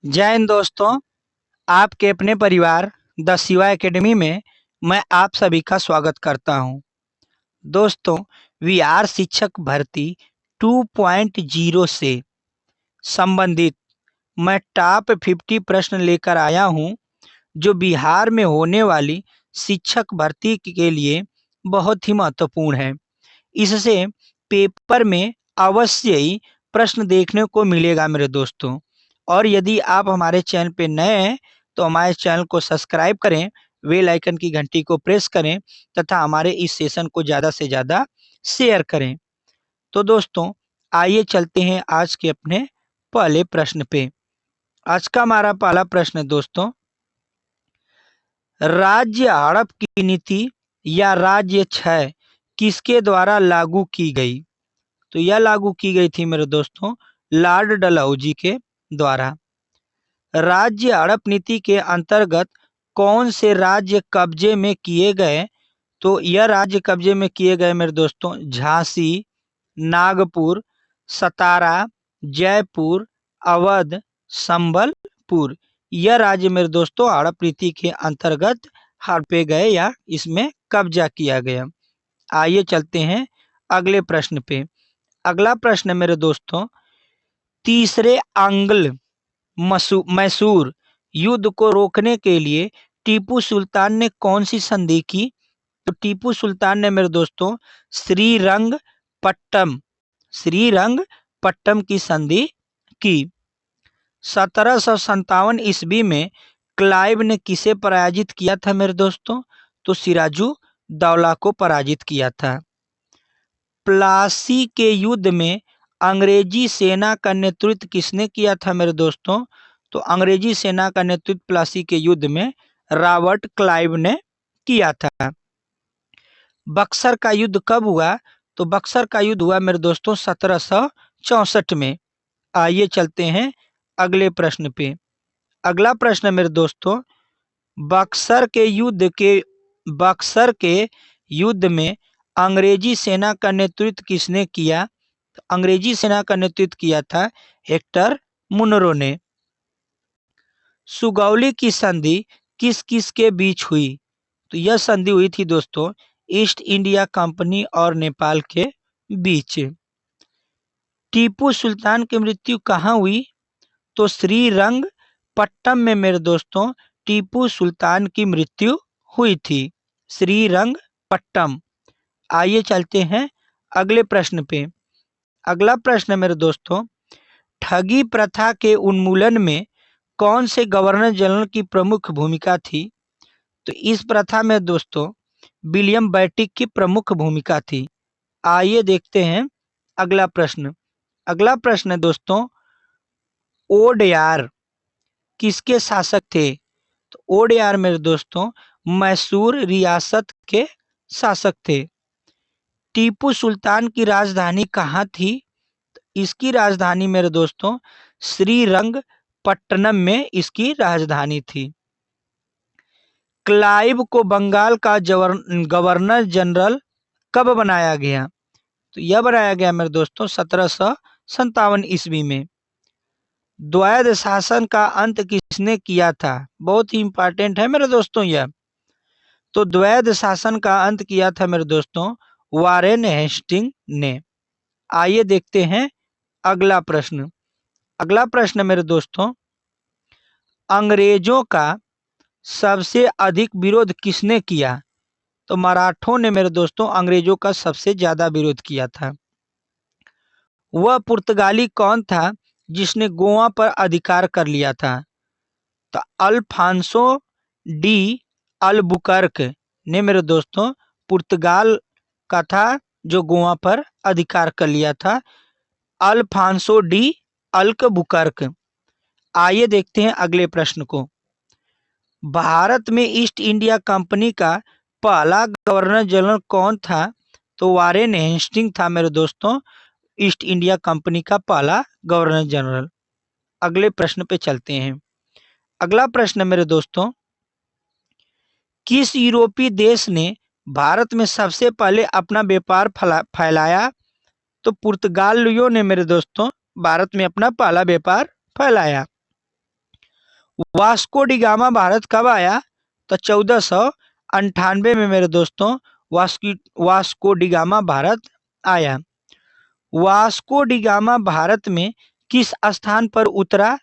जय हिंद दोस्तों। आपके अपने परिवार द शिवा एकेडमी में मैं आप सभी का स्वागत करता हूं। दोस्तों, विहार शिक्षक भर्ती 2.0 से संबंधित मैं टॉप 50 प्रश्न लेकर आया हूं, जो बिहार में होने वाली शिक्षक भर्ती के लिए बहुत ही महत्वपूर्ण है। इससे पेपर में अवश्य ही प्रश्न देखने को मिलेगा मेरे दोस्तों। और यदि आप हमारे चैनल पे नए हैं तो हमारे चैनल को सब्सक्राइब करें, बेल आइकन की घंटी को प्रेस करें तथा हमारे इस सेशन को ज़्यादा से ज़्यादा शेयर करें। तो दोस्तों, आइए चलते हैं आज के अपने पहले प्रश्न पे। आज का हमारा पहला प्रश्न है दोस्तों, राज्य हड़प की नीति या राज्य क्षय किसके द्वारा लागू की गई? तो यह लागू की गई थी मेरे दोस्तों लॉर्ड डलहौजी के द्वारा। राज्य हड़प नीति के अंतर्गत कौन से राज्य कब्जे में किए गए? तो यह राज्य कब्जे में किए गए मेरे दोस्तों झांसी, नागपुर, सतारा, जयपुर, अवध, संबलपुर। यह राज्य मेरे दोस्तों हड़प नीति के अंतर्गत हड़पे गए या इसमें कब्जा किया गया। आइए चलते हैं अगले प्रश्न पे। अगला प्रश्न मेरे दोस्तों, तीसरे आंग्ल मैसूर युद्ध को रोकने के लिए टीपू सुल्तान ने कौन सी संधि की? तो टीपू सुल्तान ने मेरे दोस्तों श्रीरंगपट्टम की संधि की। 1757 ईस्वी में क्लाइव ने किसे पराजित किया था मेरे दोस्तों? तो सिराजू दौला को पराजित किया था। प्लासी के युद्ध में अंग्रेजी सेना का नेतृत्व किसने किया था मेरे दोस्तों? तो अंग्रेजी सेना का नेतृत्व प्लासी के युद्ध में रॉबर्ट क्लाइव ने किया था। बक्सर का युद्ध कब हुआ? तो बक्सर का युद्ध हुआ मेरे दोस्तों 1764 में। आइए चलते हैं अगले प्रश्न पे। अगला प्रश्न मेरे दोस्तों, बक्सर के युद्ध में अंग्रेजी सेना का नेतृत्व किसने किया? तो अंग्रेजी सेना का नेतृत्व किया था हेक्टर मुनरो ने। सुगौली की संधि किस किस के बीच हुई? तो यह संधि हुई थी दोस्तों ईस्ट इंडिया कंपनी और नेपाल के बीच। टीपू सुल्तान की मृत्यु कहाँ हुई? तो श्रीरंगपट्टम में मेरे दोस्तों टीपू सुल्तान की मृत्यु हुई थी, श्रीरंगपट्टम। आइए चलते हैं अगले प्रश्न पे। अगला प्रश्न मेरे दोस्तों, ठगी प्रथा के उन्मूलन में कौन से गवर्नर जनरल की प्रमुख भूमिका थी? तो इस प्रथा में दोस्तों विलियम बेंटिक की प्रमुख भूमिका थी। आइए देखते हैं अगला प्रश्न। अगला प्रश्न है दोस्तों, ओडेयार किसके शासक थे? तो ओडेयार मेरे दोस्तों मैसूर रियासत के शासक थे। टीपू सुल्तान की राजधानी कहाँ थी? तो इसकी राजधानी मेरे दोस्तों श्रीरंगपट्टनम में इसकी राजधानी थी। क्लाइव को बंगाल का गवर्नर जनरल कब बनाया गया? तो यह बनाया गया मेरे दोस्तों 1757 ईस्वी में। द्वैध शासन का अंत किसने किया था? बहुत ही इंपॉर्टेंट है मेरे दोस्तों यह। तो द्वैध शासन का अंत किया था मेरे दोस्तों वारेन हेस्टिंग ने। आइए देखते हैं अगला प्रश्न। अगला प्रश्न मेरे दोस्तों, अंग्रेजों का सबसे अधिक विरोध किसने किया? तो मराठों ने मेरे दोस्तों अंग्रेजों का सबसे ज्यादा विरोध किया था। वह पुर्तगाली कौन था जिसने गोवा पर अधिकार कर लिया था? तो अल्फांसो डी अल्बुकर्क ने मेरे दोस्तों पुर्तगाल का था जो गोवा पर अधिकार कर लिया था, अल्फांसो डी अल्बुकर्क। आइए देखते हैं अगले प्रश्न को। भारत में ईस्ट इंडिया कंपनी का पहला गवर्नर जनरल कौन था? तो वारेन हेस्टिंग था मेरे दोस्तों ईस्ट इंडिया कंपनी का पहला गवर्नर जनरल। अगले प्रश्न पे चलते हैं। अगला प्रश्न मेरे दोस्तों, किस यूरोपीय देश ने भारत में सबसे पहले अपना व्यापार फैलाया? तो पुर्तगालियों ने मेरे दोस्तों भारत में अपना पहला व्यापार फैलाया। वास्को डी गामा भारत कब आया? तो 1498 में मेरे दोस्तों वास्को डी गामा भारत आया। वास्को डी गामा भारत में किस स्थान पर उतरा?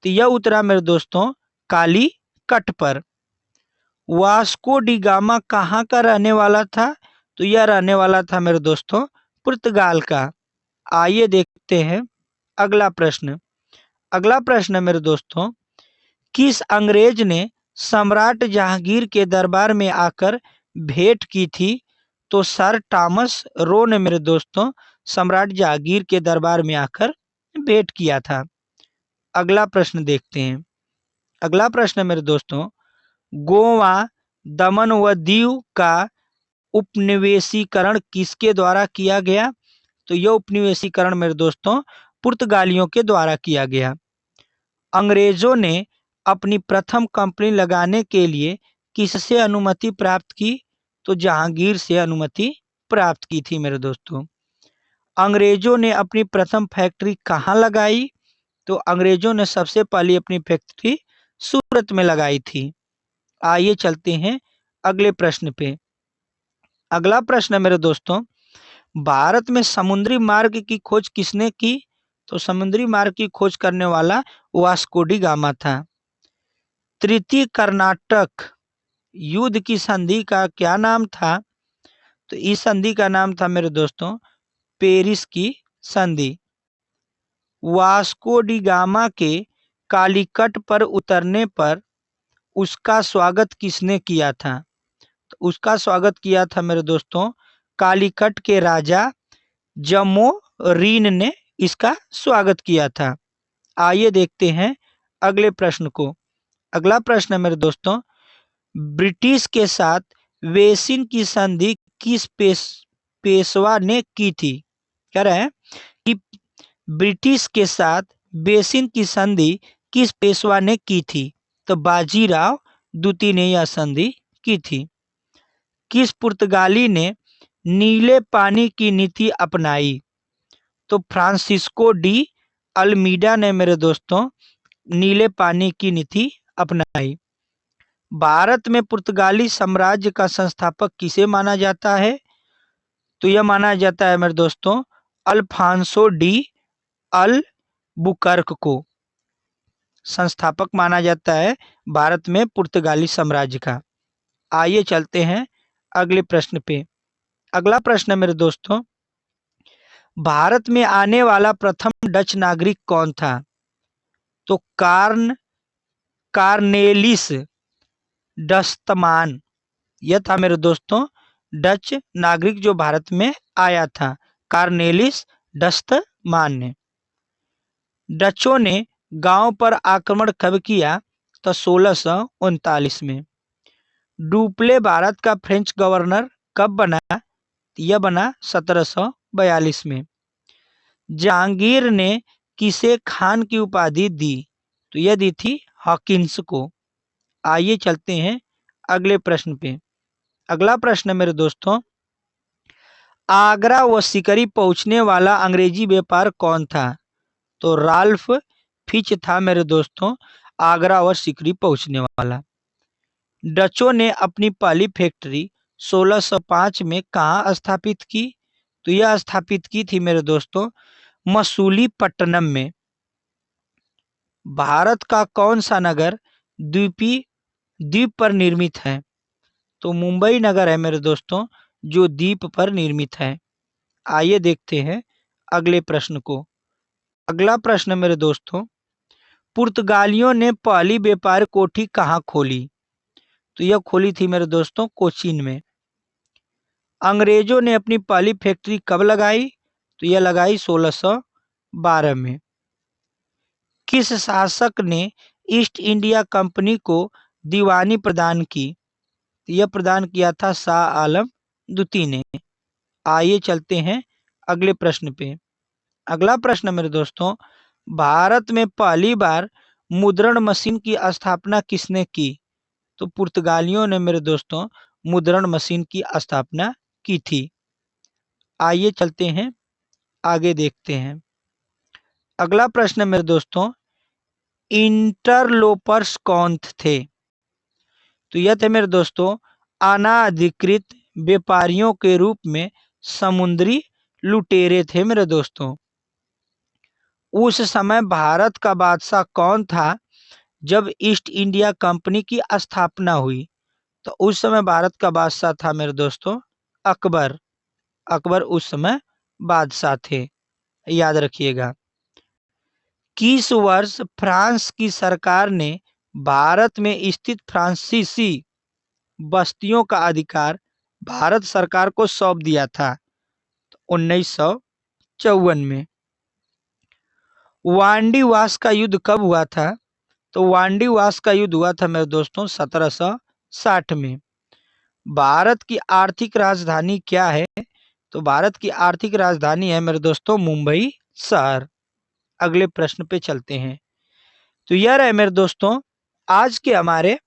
तो यह उतरा मेरे दोस्तों काली कट पर। वास्को डी गामा कहाँ का रहने वाला था? तो यह रहने वाला था मेरे दोस्तों पुर्तगाल का। आइए देखते हैं अगला प्रश्न। अगला प्रश्न है मेरे दोस्तों, किस अंग्रेज ने सम्राट जहांगीर के दरबार में आकर भेंट की थी? तो सर थॉमस रो ने मेरे दोस्तों सम्राट जहांगीर के दरबार में आकर भेंट किया था। अगला प्रश्न देखते हैं। अगला प्रश्न है मेरे दोस्तों, गोवा, दमन व दीव का उपनिवेशीकरण किसके द्वारा किया गया? तो यह उपनिवेशीकरण मेरे दोस्तों पुर्तगालियों के द्वारा किया गया। अंग्रेजों ने अपनी प्रथम कंपनी लगाने के लिए किससे अनुमति प्राप्त की? तो जहांगीर से अनुमति प्राप्त की थी मेरे दोस्तों। अंग्रेजों ने अपनी प्रथम फैक्ट्री कहाँ लगाई? तो अंग्रेजों ने सबसे पहले अपनी फैक्ट्री सूरत में लगाई थी। आइए चलते हैं अगले प्रश्न पे। अगला प्रश्न है मेरे दोस्तों, भारत में समुद्री मार्ग की खोज किसने की? तो समुद्री मार्ग की खोज करने वाला वास्को डी गामा था। तृतीय कर्नाटक युद्ध की संधि का क्या नाम था? तो इस संधि का नाम था मेरे दोस्तों पेरिस की संधि। वास्को डी गामा के कालीकट पर उतरने पर उसका स्वागत किसने किया था? तो उसका स्वागत किया था मेरे दोस्तों कालीकट के राजा जमोरीन ने इसका स्वागत किया था। आइए देखते हैं अगले प्रश्न को। अगला प्रश्न है मेरे दोस्तों, ब्रिटिश के साथ वेसिन की संधि किस पेशवा ने की थी? कह रहे हैं कि ब्रिटिश के साथ बेसिन की संधि किस पेशवा ने की थी? तो बाजीराव द्वितीय ने यह संधि की थी। किस पुर्तगाली ने नीले पानी की नीति अपनाई? तो फ्रांसिस्को डी अल्मीडा ने मेरे दोस्तों नीले पानी की नीति अपनाई। भारत में पुर्तगाली साम्राज्य का संस्थापक किसे माना जाता है? तो यह माना जाता है मेरे दोस्तों अल्फांसो डी अल बुकर्क को संस्थापक माना जाता है भारत में पुर्तगाली साम्राज्य का। आइए चलते हैं अगले प्रश्न पे। अगला प्रश्न है मेरे दोस्तों, भारत में आने वाला प्रथम डच नागरिक कौन था? तो कार्नेलिस डस्तमान यह था मेरे दोस्तों डच नागरिक जो भारत में आया था, कार्नेलिस डस्तमान ने। डचों ने गांव पर आक्रमण कब किया? तो 1639 में। डुप्ले भारत का फ्रेंच गवर्नर कब बना? यह बना 1742 में। जहांगीर ने किसे खान की उपाधि दी? तो यह दी थी हॉकिंस को। आइए चलते हैं अगले प्रश्न पे। अगला प्रश्न है मेरे दोस्तों, आगरा व सिकरी पहुंचने वाला अंग्रेजी व्यापार कौन था? तो राल्फ फिच था मेरे दोस्तों आगरा व सिकरी पहुंचने वाला। डचों ने अपनी पहली फैक्ट्री 1605 में कहाँ स्थापित की? तो यह स्थापित की थी मेरे दोस्तों मसूलीपट्टनम में। भारत का कौन सा नगर द्वीप पर निर्मित है? तो मुंबई नगर है मेरे दोस्तों जो द्वीप पर निर्मित है। आइए देखते हैं अगले प्रश्न को। अगला प्रश्न मेरे दोस्तों, पुर्तगालियों ने पहली व्यापार कोठी कहाँ खोली? तो यह खोली थी मेरे दोस्तों कोचीन में। अंग्रेजों ने अपनी पहली फैक्ट्री कब लगाई? तो यह लगाई 1612 में। किस शासक ने ईस्ट इंडिया कंपनी को दीवानी प्रदान की? तो यह प्रदान किया था शाह आलम द्वितीय ने। आइए चलते हैं अगले प्रश्न पे। अगला प्रश्न मेरे दोस्तों, भारत में पहली बार मुद्रण मशीन की स्थापना किसने की? तो पुर्तगालियों ने मेरे दोस्तों मुद्रण मशीन की स्थापना की थी। आइए चलते हैं आगे देखते हैं। अगला प्रश्न मेरे दोस्तों, इंटरलोपर्स कौन थे? तो यह थे मेरे दोस्तों अनाधिकृत व्यापारियों के रूप में समुद्री लुटेरे थे मेरे दोस्तों। उस समय भारत का बादशाह कौन था जब ईस्ट इंडिया कंपनी की स्थापना हुई? तो उस समय भारत का बादशाह था मेरे दोस्तों अकबर। अकबर उस समय बादशाह थे, याद रखिएगा। किस वर्ष फ्रांस की सरकार ने भारत में स्थित फ्रांसीसी बस्तियों का अधिकार भारत सरकार को सौंप दिया था? तो 1954 में। वांडीवास का युद्ध कब हुआ था? तो वांडीवास का युद्ध हुआ था मेरे दोस्तों 1760 में। भारत की आर्थिक राजधानी क्या है? तो भारत की आर्थिक राजधानी है मेरे दोस्तों मुंबई शहर। अगले प्रश्न पे चलते हैं। तो यह रहे मेरे दोस्तों आज के हमारे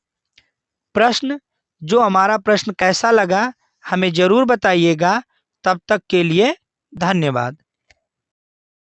प्रश्न। जो हमारा प्रश्न कैसा लगा हमें जरूर बताइएगा। तब तक के लिए धन्यवाद।